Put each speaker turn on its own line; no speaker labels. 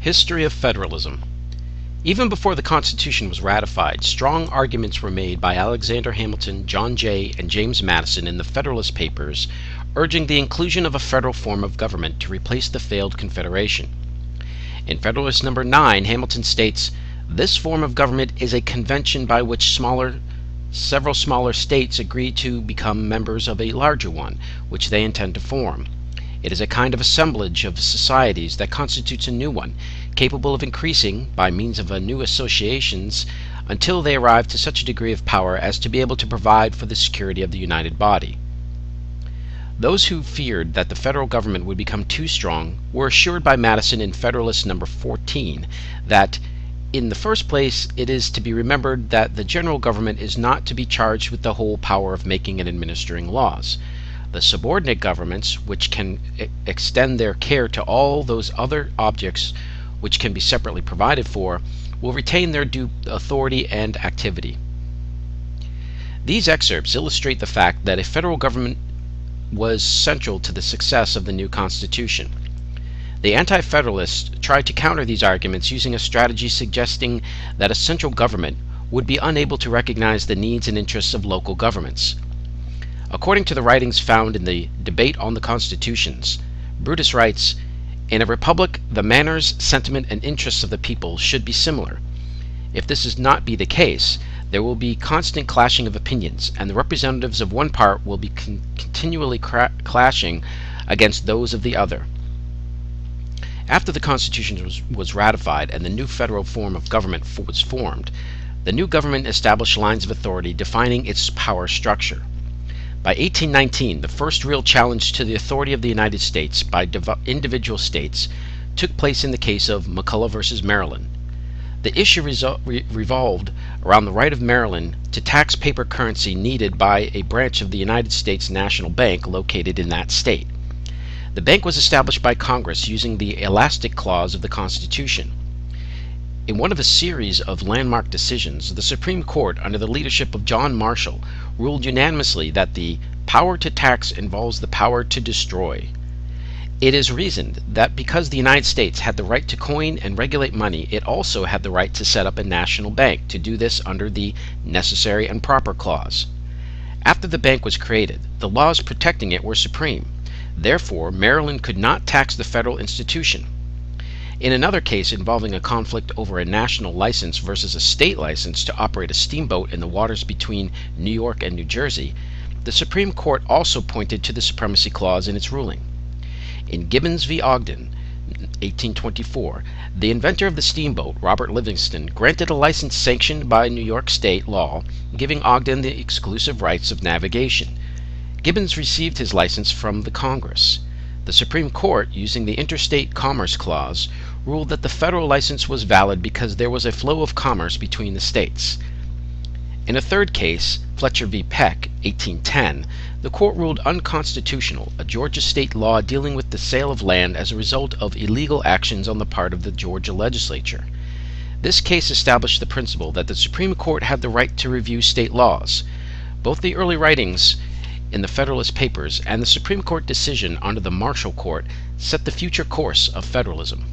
History of Federalism. Even before the Constitution was ratified, strong arguments were made by Alexander Hamilton, John Jay, and James Madison in the Federalist Papers, urging the inclusion of a federal form of government to replace the failed Confederation. In Federalist Number 9, Hamilton states, "This form of government is a convention by which several smaller states agree to become members of a larger one, which they intend to form. It is a kind of assemblage of societies that constitutes a new one, capable of increasing, by means of new associations, until they arrive to such a degree of power as to be able to provide for the security of the united body." Those who feared that the federal government would become too strong were assured by Madison in Federalist Number 14 that, in the first place, it is to be remembered that the general government is not to be charged with the whole power of making and administering laws. The subordinate governments, which can extend their care to all those other objects which can be separately provided for, will retain their due authority and activity. These excerpts illustrate the fact that a federal government was central to the success of the new Constitution. The Anti-Federalists tried to counter these arguments using a strategy suggesting that a central government would be unable to recognize the needs and interests of local governments. According to the writings found in the Debate on the Constitutions, Brutus writes, "In a republic, the manners, sentiment, and interests of the people should be similar. If this is not be the case, there will be constant clashing of opinions, and the representatives of one part will be continually clashing against those of the other." After the Constitution was ratified and the new federal form of government was formed, the new government established lines of authority defining its power structure. By 1819, the first real challenge to the authority of the United States by individual states took place in the case of McCulloch versus Maryland. The issue revolved around the right of Maryland to tax paper currency needed by a branch of the United States National Bank located in that state. The bank was established by Congress using the elastic clause of the Constitution. In one of a series of landmark decisions, the Supreme Court, under the leadership of John Marshall, ruled unanimously that the power to tax involves the power to destroy. It is reasoned that because the United States had the right to coin and regulate money, it also had the right to set up a national bank to do this under the Necessary and Proper Clause. After the bank was created, the laws protecting it were supreme. Therefore, Maryland could not tax the federal institution. In another case involving a conflict over a national license versus a state license to operate a steamboat in the waters between New York and New Jersey, the Supreme Court also pointed to the Supremacy Clause in its ruling. In Gibbons v. Ogden, 1824, the inventor of the steamboat, Robert Livingston, granted a license sanctioned by New York state law, giving Ogden the exclusive rights of navigation. Gibbons received his license from the Congress. The Supreme Court, using the Interstate Commerce Clause, ruled that the federal license was valid because there was a flow of commerce between the states. In a third case, Fletcher v. Peck, 1810, the court ruled unconstitutional a Georgia state law dealing with the sale of land as a result of illegal actions on the part of the Georgia legislature. This case established the principle that the Supreme Court had the right to review state laws. Both the early writings in the Federalist Papers and the Supreme Court decision under the Marshall Court set the future course of federalism.